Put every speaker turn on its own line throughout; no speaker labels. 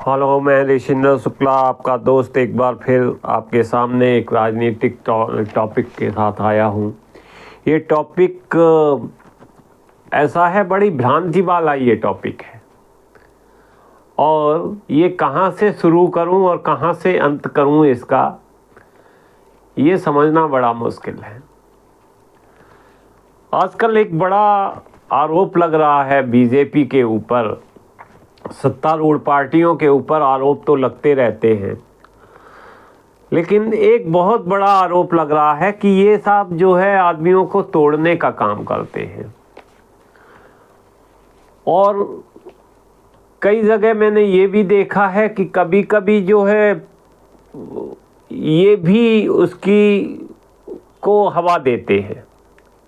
Hello, मैं ऋषिंदर शुक्ला, आपका दोस्त एक बार फिर आपके सामने एक राजनीतिक टॉपिक के साथ आया हूँ। ये टॉपिक ऐसा है, बड़ी भ्रांति वाला ये टॉपिक है और ये कहाँ से शुरू करूँ और कहाँ से अंत करूँ इसका, ये समझना बड़ा मुश्किल है। आजकल एक बड़ा आरोप लग रहा है बीजेपी के ऊपर, सत्तारूढ़ पार्टियों के ऊपर आरोप तो लगते रहते हैं, लेकिन एक बहुत बड़ा आरोप लग रहा है कि ये सब जो है आदमियों को तोड़ने का काम करते हैं। और कई जगह मैंने ये भी देखा है कि कभी कभी जो है ये भी उसकी को हवा देते हैं,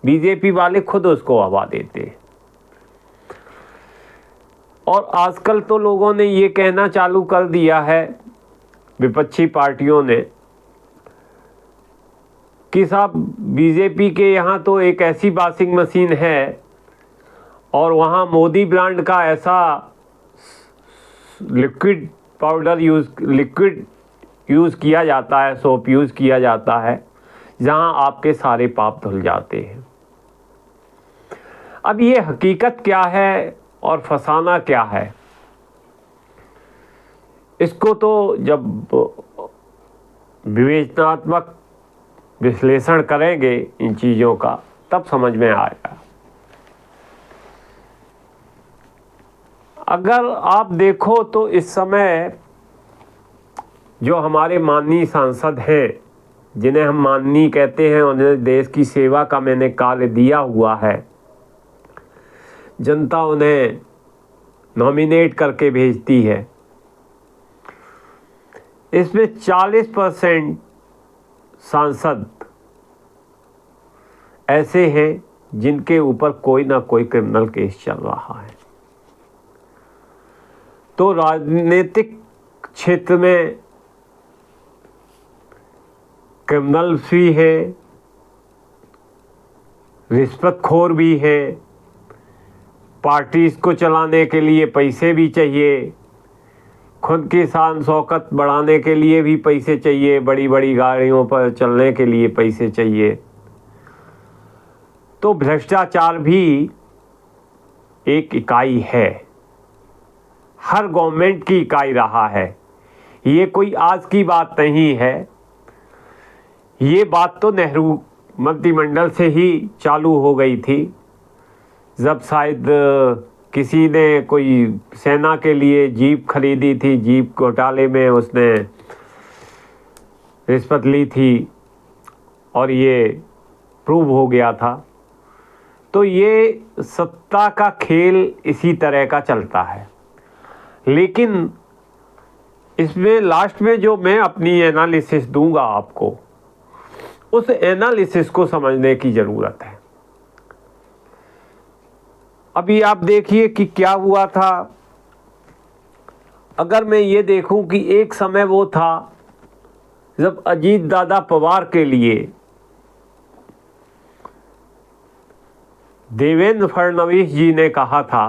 बीजेपी वाले खुद उसको हवा देते हैं। और आजकल तो लोगों ने ये कहना चालू कर दिया है, विपक्षी पार्टियों ने, कि साहब बीजेपी के यहाँ तो एक ऐसी वॉशिंग मशीन है और वहाँ मोदी ब्रांड का ऐसा लिक्विड यूज़ किया जाता है, सोप यूज़ किया जाता है, जहाँ आपके सारे पाप धुल जाते हैं। अब ये हकीकत क्या है और फसाना क्या है, इसको तो जब विवेचनात्मक विश्लेषण करेंगे इन चीज़ों का तब समझ में आएगा। अगर आप देखो तो इस समय जो हमारे माननीय सांसद हैं, जिन्हें हम माननीय कहते हैं, उन्हें देश की सेवा का मैंने कार्य दिया हुआ है, जनता उन्हें नॉमिनेट करके भेजती है, इसमें 40% सांसद ऐसे हैं जिनके ऊपर कोई ना कोई क्रिमिनल केस चल रहा है। तो राजनीतिक क्षेत्र में क्रिमिनल्स भी हैं, रिश्वतखोर भी हैं, पार्टीज को चलाने के लिए पैसे भी चाहिए, खुद की शान शौकत बढ़ाने के लिए भी पैसे चाहिए, बड़ी बड़ी गाड़ियों पर चलने के लिए पैसे चाहिए। तो भ्रष्टाचार भी एक इकाई है, हर गवर्नमेंट की इकाई रहा है। ये कोई आज की बात नहीं है, ये बात तो नेहरू मंत्रिमंडल से ही चालू हो गई थी, जब शायद किसी ने कोई सेना के लिए जीप खरीदी थी, जीप घोटाले में उसने रिश्वत ली थी और ये प्रूव हो गया था। तो ये सत्ता का खेल इसी तरह का चलता है। लेकिन इसमें लास्ट में जो मैं अपनी एनालिसिस दूंगा आपको, उस एनालिसिस को समझने की ज़रूरत है। अभी आप देखिए कि क्या हुआ था। अगर मैं ये देखूं कि एक समय वो था जब अजीत दादा पवार के लिए देवेंद्र फडणवीस जी ने कहा था,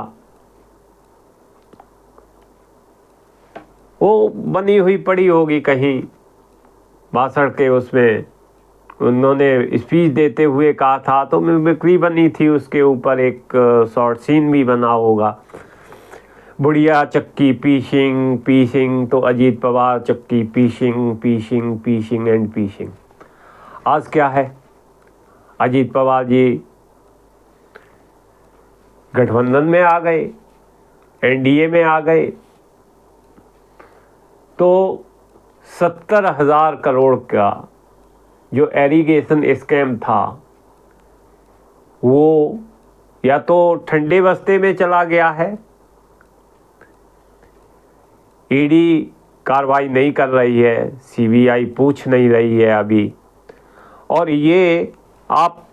वो बनी हुई पड़ी होगी कहीं भाषण के, उसमें उन्होंने स्पीच देते हुए कहा था, तो मिमिक्री बनी थी उसके ऊपर, एक शॉर्ट सीन भी बना होगा, बुढ़िया चक्की पीसिंग पीसिंग, तो अजीत पवार चक्की पीसिंग पीसिंग पीसिंग एंड पीसिंग। आज क्या है, अजीत पवार जी गठबंधन में आ गए, एनडीए में आ गए, तो 70,000 करोड़ का जो एरीगेशन स्कैम था वो या तो ठंडे बस्ते में चला गया है, ईडी कार्रवाई नहीं कर रही है, सीबीआई पूछ नहीं रही है अभी, और ये आप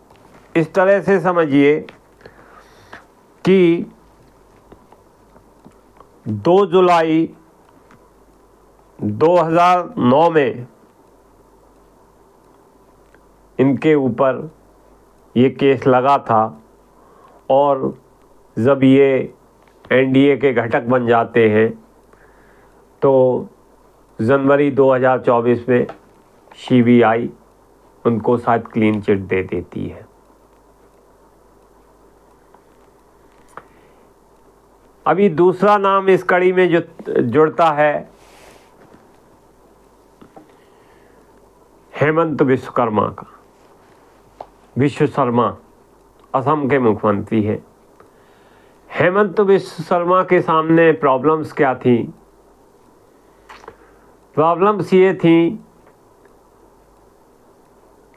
इस तरह से समझिए कि 2 जुलाई 2009 में इनके ऊपर ये केस लगा था, और जब ये एनडीए के घटक बन जाते हैं तो जनवरी 2024 में CBI उनको शायद क्लीन चिट दे देती है। अभी दूसरा नाम इस कड़ी में जो जुड़ता है, हेमंत विश्वकर्मा का। विश्व शर्मा असम के मुख्यमंत्री हैं। हेमंत विश्व शर्मा के सामने प्रॉब्लम्स क्या थी? प्रॉब्लम्स ये थी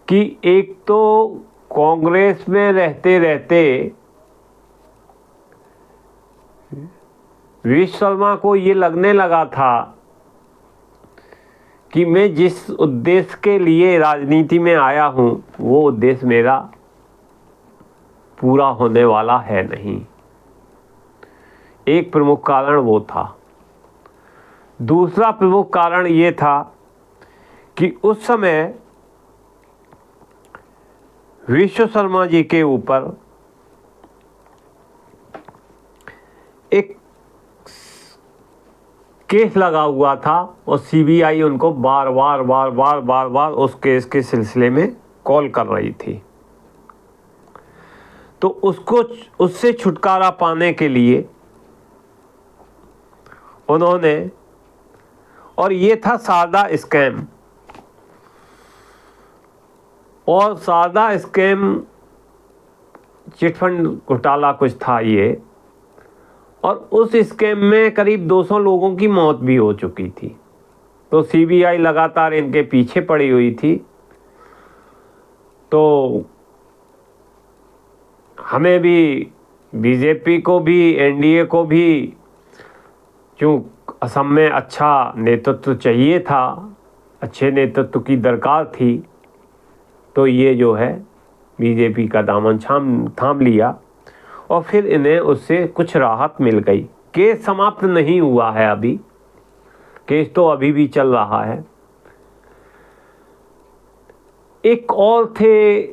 कि एक तो कांग्रेस में रहते रहते विश्व शर्मा को ये लगने लगा था कि मैं जिस उद्देश्य के लिए राजनीति में आया हूं वो उद्देश्य मेरा पूरा होने वाला है नहीं। एक प्रमुख कारण वो था। दूसरा प्रमुख कारण ये था कि उस समय विश्व शर्मा जी के ऊपर एक केस लगा हुआ था और CBI उनको बार बार उस केस के सिलसिले में कॉल कर रही थी। तो उससे छुटकारा पाने के लिए उन्होंने, और ये था शारदा स्कैम, और शारदा स्कैम चिटफंड घोटाला कुछ था ये, और उस स्कैम में करीब 200 लोगों की मौत भी हो चुकी थी। तो CBI लगातार इनके पीछे पड़ी हुई थी। तो हमें भी, BJP को भी, NDA को भी, क्यों असम में अच्छा नेतृत्व चाहिए था, अच्छे नेतृत्व की दरकार थी, तो ये जो है BJP का दामन थाम लिया और फिर इन्हें उससे कुछ राहत मिल गई। केस समाप्त नहीं हुआ है अभी, केस तो अभी भी चल रहा है। एक और थे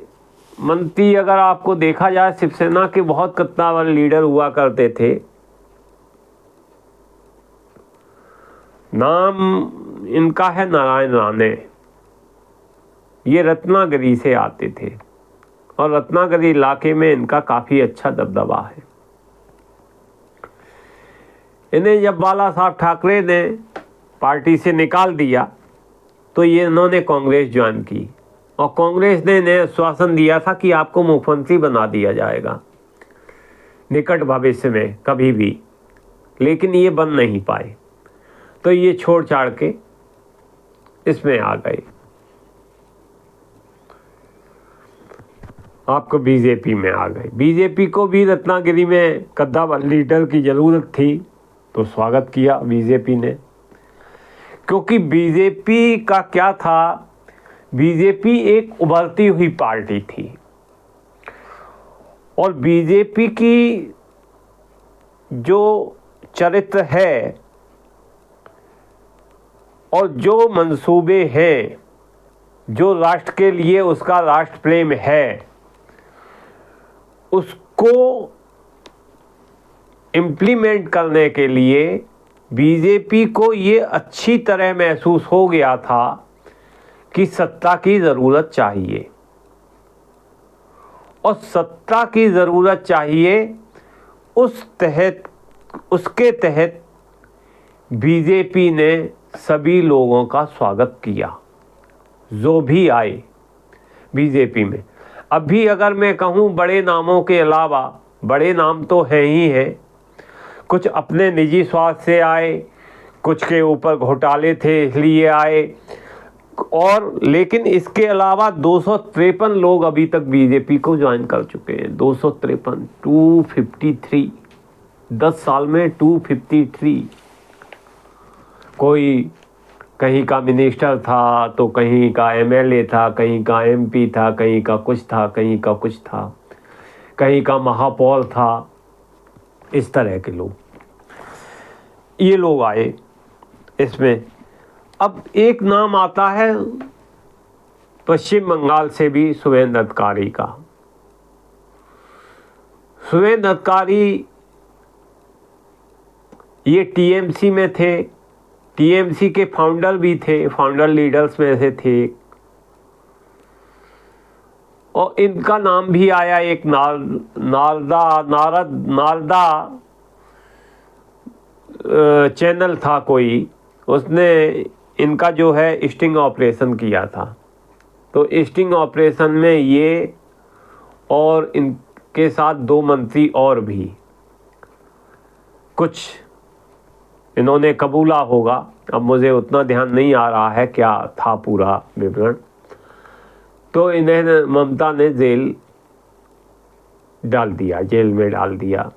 मंत्री, अगर आपको देखा जाए, शिवसेना के बहुत कद्दावर लीडर हुआ करते थे। नाम इनका है नारायण राणे। ये रत्नागिरी से आते थे और रत्नागिरी इलाके में इनका काफ़ी अच्छा दबदबा है। इन्हें जब बाला साहब ठाकरे ने पार्टी से निकाल दिया तो ये इन्होंने कांग्रेस ज्वाइन की और कांग्रेस ने इन्हें आश्वासन दिया था कि आपको मुख्यमंत्री बना दिया जाएगा निकट भविष्य में कभी भी, लेकिन ये बन नहीं पाए। तो ये छोड़ छाड़ के इसमें आ गए, आपको BJP में आ गए। BJP को भी रत्नागिरी में कद्दावर लीडर की ज़रूरत थी, तो स्वागत किया BJP ने। क्योंकि BJP का क्या था, BJP एक उभरती हुई पार्टी थी और BJP की जो चरित्र है और जो मंसूबे हैं, जो राष्ट्र के लिए उसका राष्ट्र प्रेम है, उसको इम्प्लीमेंट करने के लिए BJP को ये अच्छी तरह महसूस हो गया था कि सत्ता की ज़रूरत चाहिए और सत्ता की ज़रूरत चाहिए। उसके तहत BJP ने सभी लोगों का स्वागत किया जो भी आए BJP में। अभी अगर मैं कहूँ बड़े नामों के अलावा, बड़े नाम तो हैं ही हैं, कुछ अपने निजी स्वार्थ से आए, कुछ के ऊपर घोटाले थे इसलिए आए, और लेकिन इसके अलावा 253 लोग अभी तक BJP को ज्वाइन कर चुके हैं। 253, 253, 10 साल में 253। कोई कहीं का मिनिस्टर था, तो कहीं का MLA था, कहीं का MP था, कहीं का कुछ था, कहीं का कुछ था, कहीं का महापौर था, इस तरह के लोग, ये लोग आए इसमें। अब एक नाम आता है पश्चिम बंगाल से भी, शुभेंदु अधिकारी का। शुभेंदु अधिकारी ये TMC में थे टीएमसी के फाउंडर भी थे, फाउंडर लीडर्स में से थे। और इनका नाम भी आया, एक नारदा चैनल था कोई, उसने इनका जो है स्टिंग ऑपरेशन किया था। तो स्टिंग ऑपरेशन में ये और इनके साथ 2 मंत्री और भी कुछ इन्होंने कबूला होगा। अब मुझे उतना ध्यान नहीं आ रहा है क्या था पूरा विवरण। तो इन्हें ममता ने जेल में डाल दिया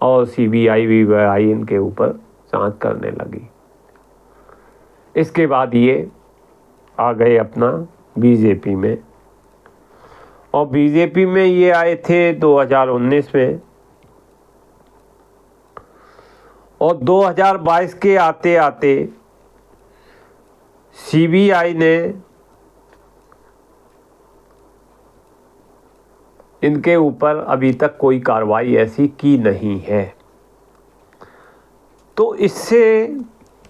और सीबीआई वीबीआई इनके ऊपर जांच करने लगी। इसके बाद ये आ गए अपना बीजेपी में, और बीजेपी में ये आए थे 2019 में, और 2022 के आते आते सीबीआई ने इनके ऊपर अभी तक कोई कार्रवाई ऐसी की नहीं है। तो इससे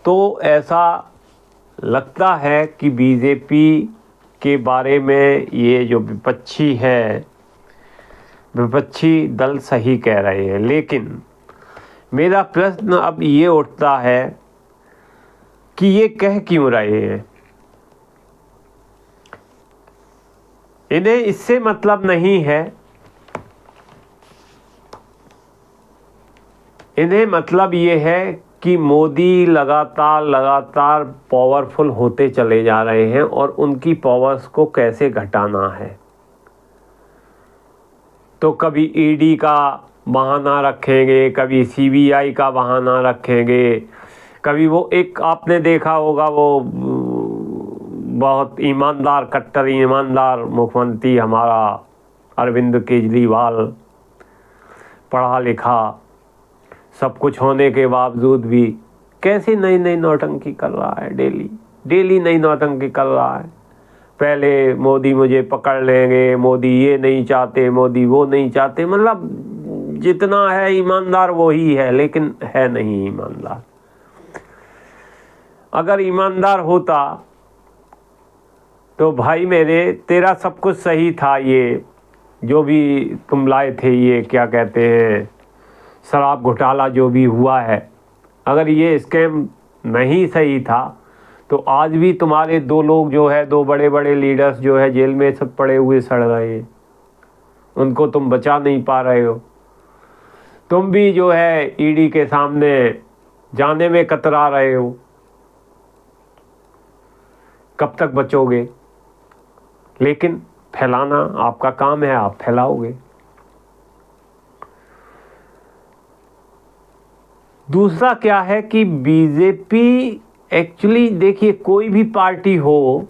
तो ऐसा लगता है कि बीजेपी के बारे में ये जो विपक्षी दल सही कह रहे हैं। लेकिन मेरा प्रश्न अब ये उठता है कि ये कह क्यों रहे हैं? इन्हें इससे मतलब नहीं है, इन्हें मतलब ये है कि मोदी लगातार पावरफुल होते चले जा रहे हैं और उनकी पावर्स को कैसे घटाना है। तो कभी ईडी का बहाना रखेंगे, कभी सीबीआई का बहाना रखेंगे, कभी वो एक आपने देखा होगा वो बहुत ईमानदार, कट्टर ईमानदार मुख्यमंत्री हमारा अरविंद केजरीवाल, पढ़ा लिखा, सब कुछ होने के बावजूद भी कैसी नई नौटंकी कर रहा है। डेली नई नौटंकी कर रहा है। पहले मोदी मुझे पकड़ लेंगे, मोदी ये नहीं चाहते, मोदी वो नहीं चाहते। मतलब जितना है ईमानदार वो ही है, लेकिन है नहीं ईमानदार। अगर ईमानदार होता तो भाई मेरे, तेरा सब कुछ सही था, ये जो भी तुम लाए थे, ये क्या कहते हैं, शराब घोटाला जो भी हुआ है, अगर ये स्कैम नहीं सही था तो आज भी तुम्हारे 2 लोग जो है, 2 बड़े बड़े लीडर्स जो है जेल में सब पड़े हुए सड़ रहे हैं, उनको तुम बचा नहीं पा रहे हो। तुम भी जो है ईडी के सामने जाने में कतरा रहे हो। कब तक बचोगे? लेकिन फैलाना आपका काम है, आप फैलाओगे। दूसरा क्या है कि बीजेपी एक्चुअली, देखिए कोई भी पार्टी हो,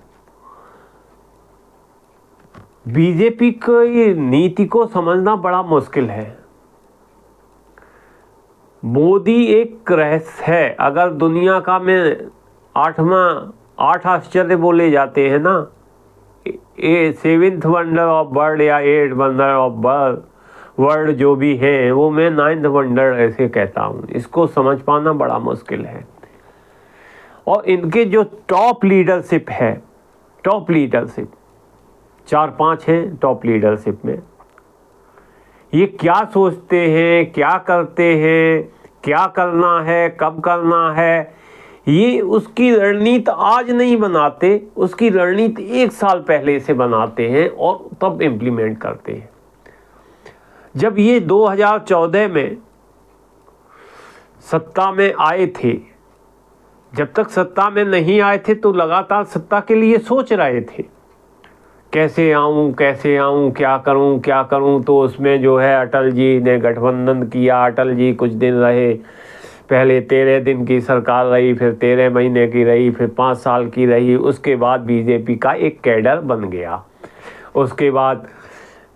बीजेपी की नीति को समझना बड़ा मुश्किल है। मोदी एक रहस्य है। अगर दुनिया का में 8 आश्चर्य बोले जाते हैं ना, 7th वंडर ऑफ वर्ल्ड या 8th वंडर ऑफ वर्ल्ड जो भी है, वो मैं 9th वंडर ऐसे कहता हूँ। इसको समझ पाना बड़ा मुश्किल है। और इनके जो टॉप लीडरशिप है, 4-5 हैं टॉप लीडरशिप में, ये क्या सोचते हैं, क्या करते हैं, क्या करना है, कब करना है, ये उसकी रणनीति आज नहीं बनाते, उसकी रणनीति 1 साल पहले से बनाते हैं और तब इम्प्लीमेंट करते हैं। जब ये 2014 में सत्ता में आए थे, जब तक सत्ता में नहीं आए थे तो लगातार सत्ता के लिए सोच रहे थे, कैसे आऊं, क्या करूं। तो उसमें जो है अटल जी ने गठबंधन किया। अटल जी कुछ दिन रहे, पहले 13 दिन की सरकार रही, फिर 13 महीने की रही, फिर 5 साल की रही। उसके बाद बीजेपी का एक कैडर बन गया। उसके बाद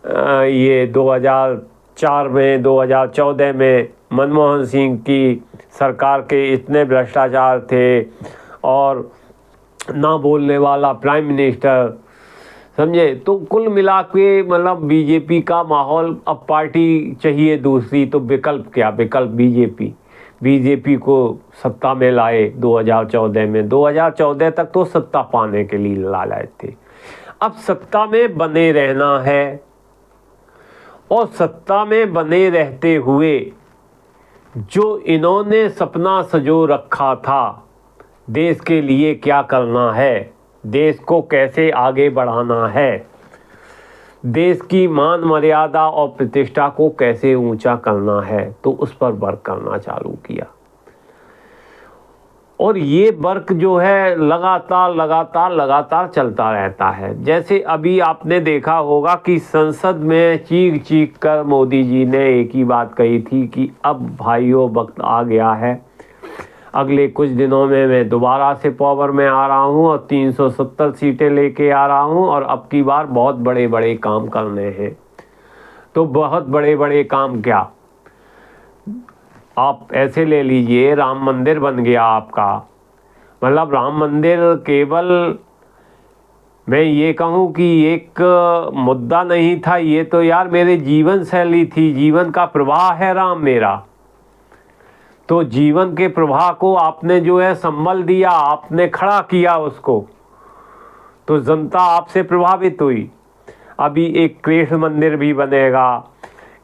ये 2014 में मनमोहन सिंह की सरकार के इतने भ्रष्टाचार थे और ना बोलने वाला प्राइम मिनिस्टर, समझे। तो कुल मिला के मतलब बीजेपी का माहौल, अब पार्टी चाहिए दूसरी तो विकल्प क्या, विकल्प बीजेपी। बीजेपी को सत्ता में लाए 2014 में। 2014 तक तो सत्ता पाने के लिए लाए थे। अब सत्ता में बने रहना है और सत्ता में बने रहते हुए जो इन्होंने सपना सजो रखा था, देश के लिए क्या करना है, देश को कैसे आगे बढ़ाना है, देश की मान मर्यादा और प्रतिष्ठा को कैसे ऊंचा करना है, तो उस पर वर्क करना चालू किया। और ये वर्क जो है लगातार चलता रहता है। जैसे अभी आपने देखा होगा कि संसद में चीख चीख कर मोदी जी ने एक ही बात कही थी कि अब भाइयों वक्त आ गया है, अगले कुछ दिनों में मैं दोबारा से पावर में आ रहा हूँ और 370 सीटें लेके आ रहा हूँ और अब की बार बहुत बड़े बड़े काम करने हैं। तो बहुत बड़े बड़े काम क्या, आप ऐसे ले लीजिए, राम मंदिर बन गया आपका। मतलब राम मंदिर केवल मैं ये कहूँ कि एक मुद्दा नहीं था, ये तो यार मेरे जीवन शैली थी, जीवन का प्रवाह है राम मेरा। तो जीवन के प्रवाह को आपने जो है संबल दिया, आपने खड़ा किया उसको, तो जनता आपसे प्रभावित हुई। अभी एक कृष्ण मंदिर भी बनेगा,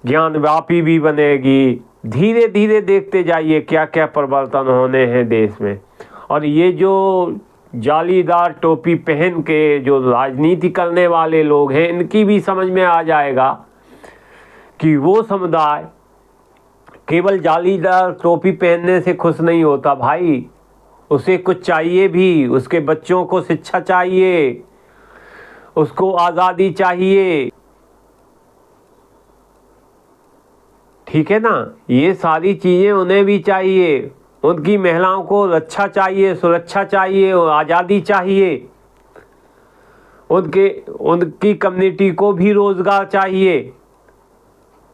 ज्ञान व्यापी भी बनेगी, धीरे धीरे देखते जाइए क्या क्या परिवर्तन होने हैं देश में। और ये जो जालीदार टोपी पहन के जो राजनीति करने वाले लोग हैं, इनकी भी समझ में आ जाएगा कि वो समुदाय केवल जालीदार टोपी पहनने से खुश नहीं होता भाई, उसे कुछ चाहिए भी, उसके बच्चों को शिक्षा चाहिए, उसको आज़ादी चाहिए, ठीक है ना। ये सारी चीज़ें उन्हें भी चाहिए, उनकी महिलाओं को रक्षा चाहिए, सुरक्षा चाहिए, आज़ादी चाहिए, उनकी कम्युनिटी को भी रोज़गार चाहिए,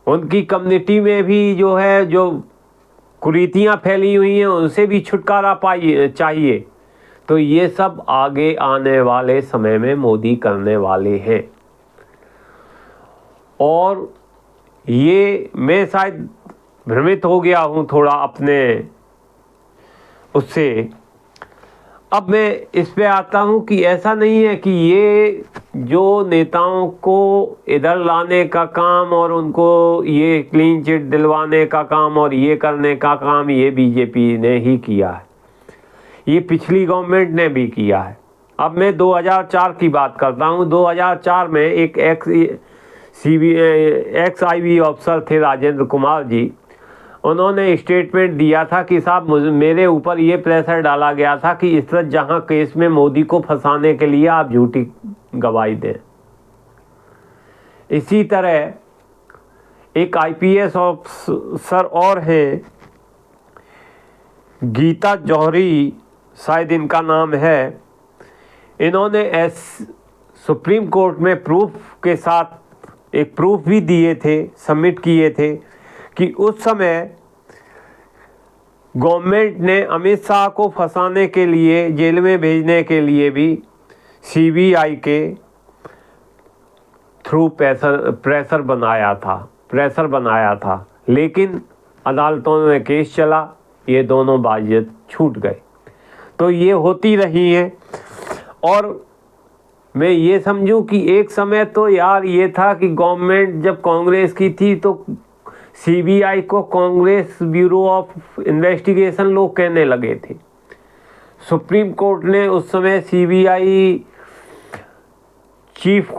उनकी कम्युनिटी में भी जो है जो कुरीतियाँ फैली हुई हैं उनसे भी छुटकारा चाहिए। तो ये सब आगे आने वाले समय में मोदी करने वाले हैं। और ये मैं शायद भ्रमित हो गया हूँ थोड़ा अपने उससे। अब मैं इस पे आता हूँ कि ऐसा नहीं है कि ये जो नेताओं को इधर लाने का काम और उनको ये क्लीन चिट दिलवाने का काम और ये करने का काम ये बीजेपी ने ही किया है, ये पिछली गवर्नमेंट ने भी किया है। अब मैं 2004 की बात करता हूँ। 2004 में एक एक्स IB अफसर थे राजेंद्र कुमार जी, उन्होंने स्टेटमेंट दिया था कि साहब मेरे ऊपर ये प्रेशर डाला गया था कि इशरत जहां केस में मोदी को फंसाने के लिए आप झूठी गवाही दें। इसी तरह एक IPS अफसर और हैं, गीता जौहरी शायद इनका नाम है, इन्होंने सुप्रीम कोर्ट में प्रूफ के साथ एक प्रूफ भी दिए थे, सबमिट किए थे कि उस समय गवर्नमेंट ने अमित शाह को फंसाने के लिए, जेल में भेजने के लिए भी CBI के थ्रू प्रेशर बनाया था, लेकिन अदालतों में केस चला, ये दोनों बाजियत छूट गए। तो ये होती रही है। और मैं ये समझूं कि एक समय तो यार ये था कि गवर्नमेंट जब कांग्रेस की थी तो CBI को कांग्रेस ब्यूरो ऑफ इन्वेस्टिगेशन लोग कहने लगे थे। सुप्रीम कोर्ट ने उस समय CBI चीफ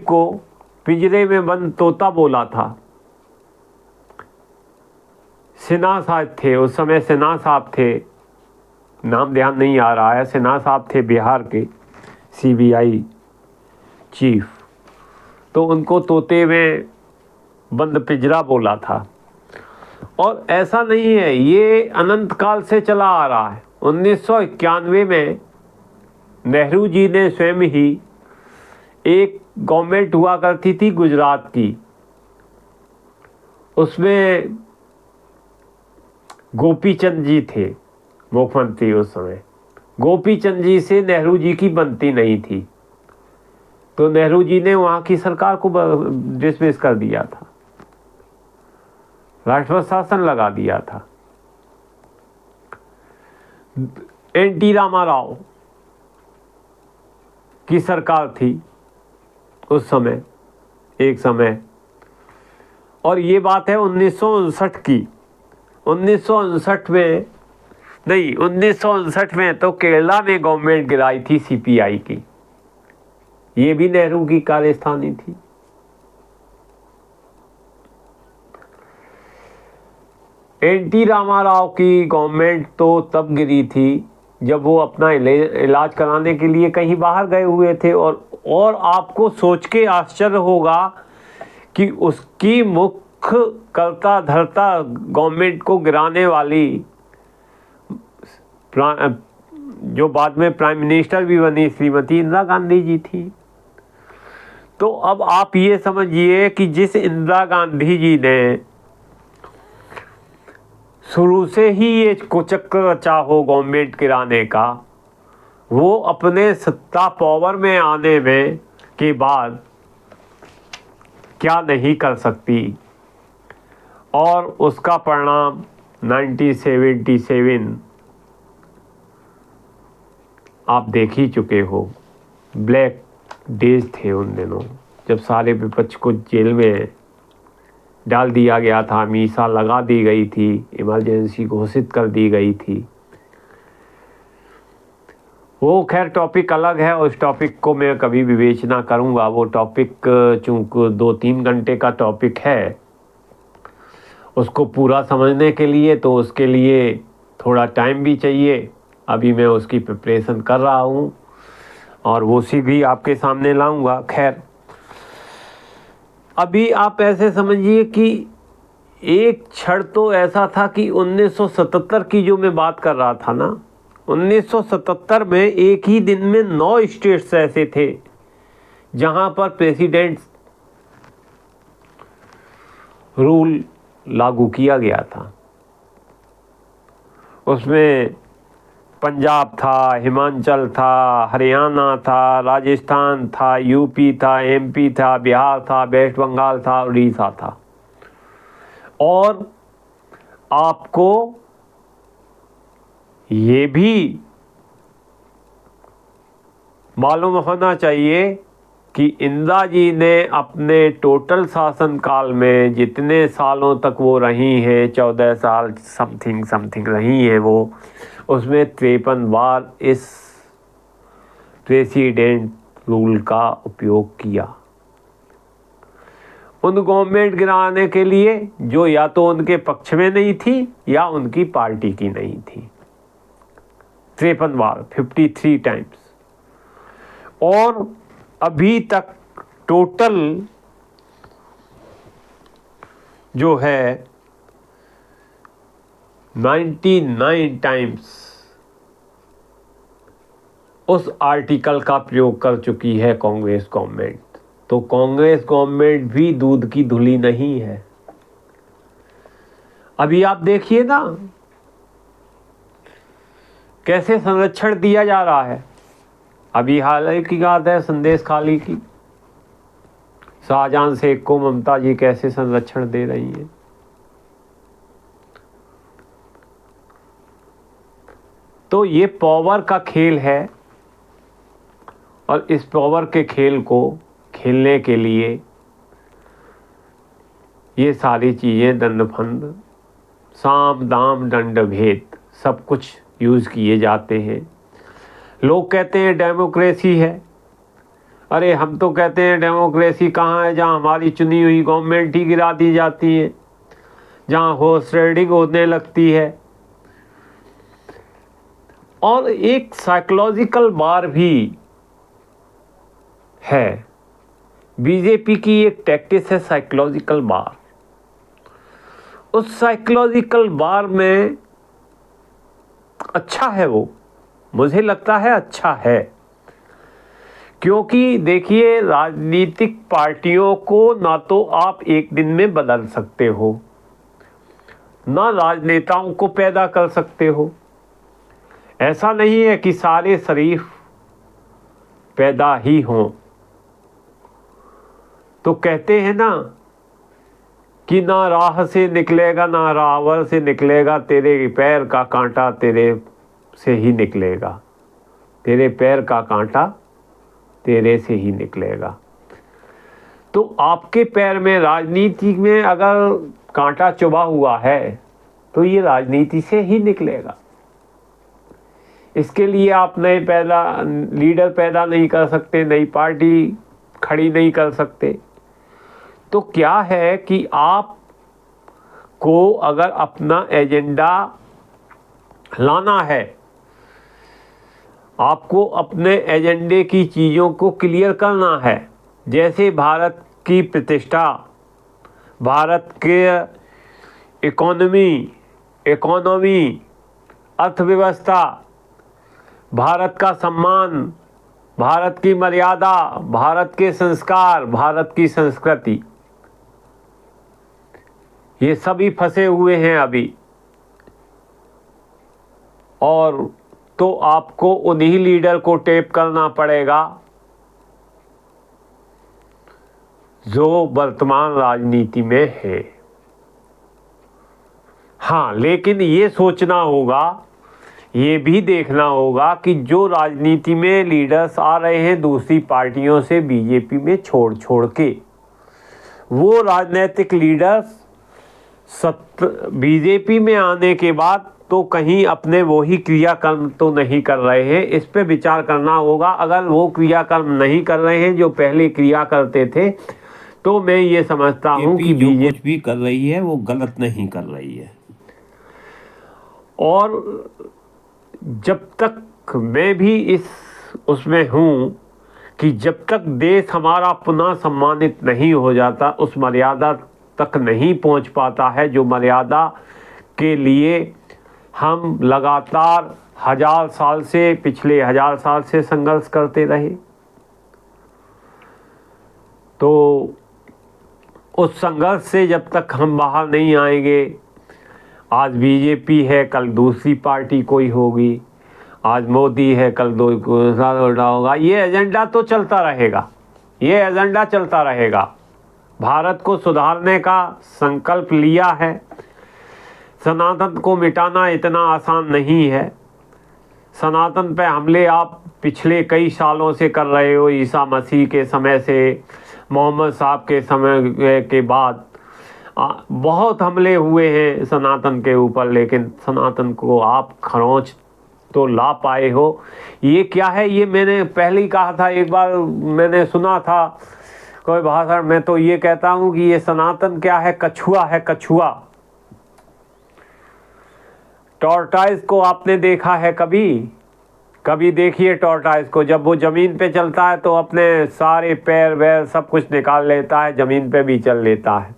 को पिंजरे में बंद तोता बोला था। सिन्हा साहब थे उस समय, सिन्हा साहब थे, नाम ध्यान नहीं आ रहा है, सिन्हा साहब थे बिहार के CBI चीफ, तो उनको तोते में बंद पिंजरा बोला था। और ऐसा नहीं है, ये अनंत काल से चला आ रहा है। 1991 में नेहरू जी ने स्वयं ही, एक गवर्नमेंट हुआ करती थी गुजरात की, उसमें गोपीचंद जी थे मुख्यमंत्री उस समय। गोपीचंद जी से नेहरू जी की बनती नहीं थी, तो नेहरू जी ने वहाँ की सरकार को डिसमिस कर दिया था। राष्ट्रपति शासन लगा दिया था। एन.टी. रामाराव की सरकार थी उस समय, एक समय, और ये बात है 1959 की। 1959 में नहीं, 1959 में तो केरला में गवर्नमेंट गिराई थी सीपीआई की। ये भी नेहरू की कार्यस्थानी थी। एन.टी. रामाराव की गवर्नमेंट तो तब गिरी थी जब वो अपना इलाज कराने के लिए कहीं बाहर गए हुए थे। और आपको सोच के आश्चर्य होगा कि उसकी मुख्य कर्ता धर्ता गवर्नमेंट को गिराने वाली, जो बाद में प्राइम मिनिस्टर भी बनी, श्रीमती इंदिरा गांधी जी थी। तो अब आप ये समझिए कि जिस इंदिरा गांधी जी ने शुरू से ही ये कुचक्र रचा हो गवर्नमेंट गिराने का, वो अपने सत्ता पावर में आने में के बाद क्या नहीं कर सकती। और उसका परिणाम 1977 आप देख ही चुके हो। ब्लैक डेज थे उन दिनों, जब सारे विपक्ष को जेल में डाल दिया गया था, मीसा लगा दी गई थी, इमरजेंसी घोषित कर दी गई थी। वो खैर टॉपिक अलग है, उस टॉपिक को मैं कभी विवेचना करूंगा। वो टॉपिक चूंकि 2-3 घंटे का टॉपिक है, उसको पूरा समझने के लिए तो उसके लिए थोड़ा टाइम भी चाहिए। अभी मैं उसकी प्रिपरेशन कर रहा हूँ और वो भी आपके सामने लाऊंगा। खैर, अभी आप ऐसे समझिए कि एक क्षण तो ऐसा था कि 1977 की जो मैं बात कर रहा था ना, 1977 में एक ही दिन में 9 स्टेट्स ऐसे थे जहां पर प्रेसिडेंट रूल लागू किया गया था। उसमें पंजाब था, हिमाचल था, हरियाणा था, राजस्थान था, यूपी था, एमपी था, बिहार था, वेस्ट बंगाल था, उड़ीसा था। और आपको ये भी मालूम होना चाहिए कि इंदिरा जी ने अपने टोटल शासनकाल में जितने सालों तक वो रही हैं, 14 साल समथिंग रही हैं वो, उसमें 53 बार इस प्रेसिडेंट रूल का उपयोग किया उन गवर्नमेंट गिराने के लिए जो या तो उनके पक्ष में नहीं थी या उनकी पार्टी की नहीं थी। 53 बार, 53 टाइम्स। और अभी तक टोटल जो है 99 टाइम्स उस आर्टिकल का प्रयोग कर चुकी है कांग्रेस गवर्नमेंट। तो कांग्रेस गवर्नमेंट भी दूध की धुली नहीं है। अभी आप देखिए ना कैसे संरक्षण दिया जा रहा है। अभी हाल की बात है संदेश खाली की, शाहजहां शेख को ममता जी कैसे संरक्षण दे रही है। तो ये पावर का खेल है और इस पावर के खेल को खेलने के लिए ये सारी चीज़ें दंड-फंद, साम दाम दंड भेद सब कुछ यूज़ किए जाते हैं। लोग कहते हैं डेमोक्रेसी है। अरे हम तो कहते हैं डेमोक्रेसी कहाँ है जहाँ हमारी चुनी हुई गवर्नमेंट ही गिरा दी जाती है, जहाँ हॉर्स राइडिंग होने लगती है। और एक साइकोलॉजिकल वार भी है। बीजेपी की एक टैक्टिस है साइकोलॉजिकल वार। उस साइकोलॉजिकल वार में अच्छा है, वो मुझे लगता है अच्छा है, क्योंकि देखिए राजनीतिक पार्टियों को ना तो आप एक दिन में बदल सकते हो, ना राजनेताओं को पैदा कर सकते हो। ऐसा नहीं है कि सारे शरीफ पैदा ही हों। तो कहते हैं ना कि ना राह से निकलेगा ना रावल से निकलेगा, तेरे पैर का कांटा तेरे से ही निकलेगा, तेरे पैर का कांटा तेरे से ही निकलेगा। तो आपके पैर में राजनीति में अगर कांटा चुभा हुआ है तो ये राजनीति से ही निकलेगा। इसके लिए आप नए लीडर पैदा नहीं कर सकते, नई पार्टी खड़ी नहीं कर सकते। तो क्या है कि आप को अगर अपना एजेंडा लाना है, आपको अपने एजेंडे की चीज़ों को क्लियर करना है, जैसे भारत की प्रतिष्ठा, भारत के इकोनॉमी, अर्थव्यवस्था, भारत का सम्मान, भारत की मर्यादा, भारत के संस्कार, भारत की संस्कृति, ये सभी फंसे हुए हैं अभी। और तो आपको उन्हीं लीडर को टेप करना पड़ेगा जो वर्तमान राजनीति में है। हाँ, लेकिन ये सोचना होगा, ये भी देखना होगा कि जो राजनीति में लीडर्स आ रहे हैं दूसरी पार्टियों से बीजेपी में छोड़ के, वो राजनीतिक लीडर्स बीजेपी में आने के बाद तो कहीं अपने वही क्रियाकर्म तो नहीं कर रहे हैं, इस पे विचार करना होगा। अगर वो क्रियाकर्म नहीं कर रहे हैं जो पहले क्रिया करते थे, तो मैं ये समझता हूँ कि बीजेपी कुछ भी कर रही है वो गलत नहीं कर रही है। और जब तक मैं भी उसमें हूँ कि जब तक देश हमारा पुनः सम्मानित नहीं हो जाता, उस मर्यादा तक नहीं पहुँच पाता है जो मर्यादा के लिए हम लगातार पिछले 1000 साल से संघर्ष करते रहे। तो उस संघर्ष से जब तक हम बाहर नहीं आएंगे, आज बीजेपी है कल दूसरी पार्टी कोई होगी, आज मोदी है कल दूसरा होगा, ये एजेंडा तो चलता रहेगा, ये एजेंडा चलता रहेगा। भारत को सुधारने का संकल्प लिया है, सनातन को मिटाना इतना आसान नहीं है। सनातन पे हमले आप पिछले कई सालों से कर रहे हो, ईसा मसीह के समय से, मोहम्मद साहब के समय के बाद बहुत हमले हुए हैं सनातन के ऊपर, लेकिन सनातन को आप खरोंच तो ला पाए हो। ये क्या है, ये मैंने पहले ही कहा था, एक बार मैंने सुना था कोई भाषण में, तो ये कहता हूँ कि ये सनातन क्या है, कछुआ है, कछुआ। टॉर्टाइज को आपने देखा है कभी देखिए टॉर्टाइज को, जब वो ज़मीन पे चलता है तो अपने सारे पैर वैर सब कुछ निकाल लेता है, ज़मीन पे भी चल लेता है।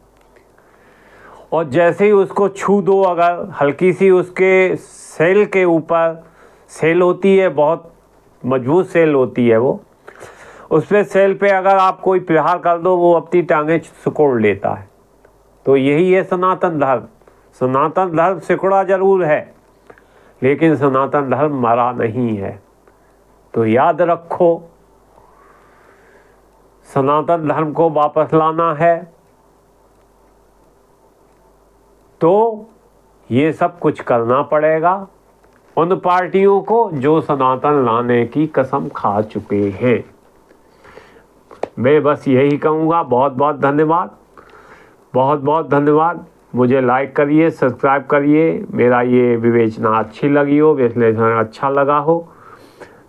और जैसे ही उसको छू दो, अगर हल्की सी उसके सेल के ऊपर, सेल होती है बहुत मजबूत सेल होती है वो, उस पर सेल पे अगर आप कोई प्रहार कर दो वो अपनी टांगें सिकोड़ लेता है। तो यही है सनातन धर्म। सनातन धर्म सिकुड़ा जरूर है, लेकिन सनातन धर्म मरा नहीं है। तो याद रखो, सनातन धर्म को वापस लाना है तो ये सब कुछ करना पड़ेगा उन पार्टियों को जो सनातन लाने की कसम खा चुके हैं। मैं बस यही कहूँगा। बहुत बहुत धन्यवाद, बहुत बहुत धन्यवाद। मुझे लाइक करिए, सब्सक्राइब करिए। मेरा ये विवेचना अच्छी लगी हो, विश्लेषण अच्छा लगा हो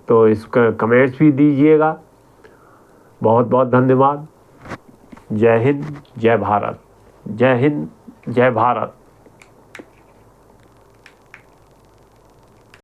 तो इसका कमेंट्स भी दीजिएगा। बहुत बहुत धन्यवाद। जय हिंद, जय भारत। जय हिंद, जय भारत।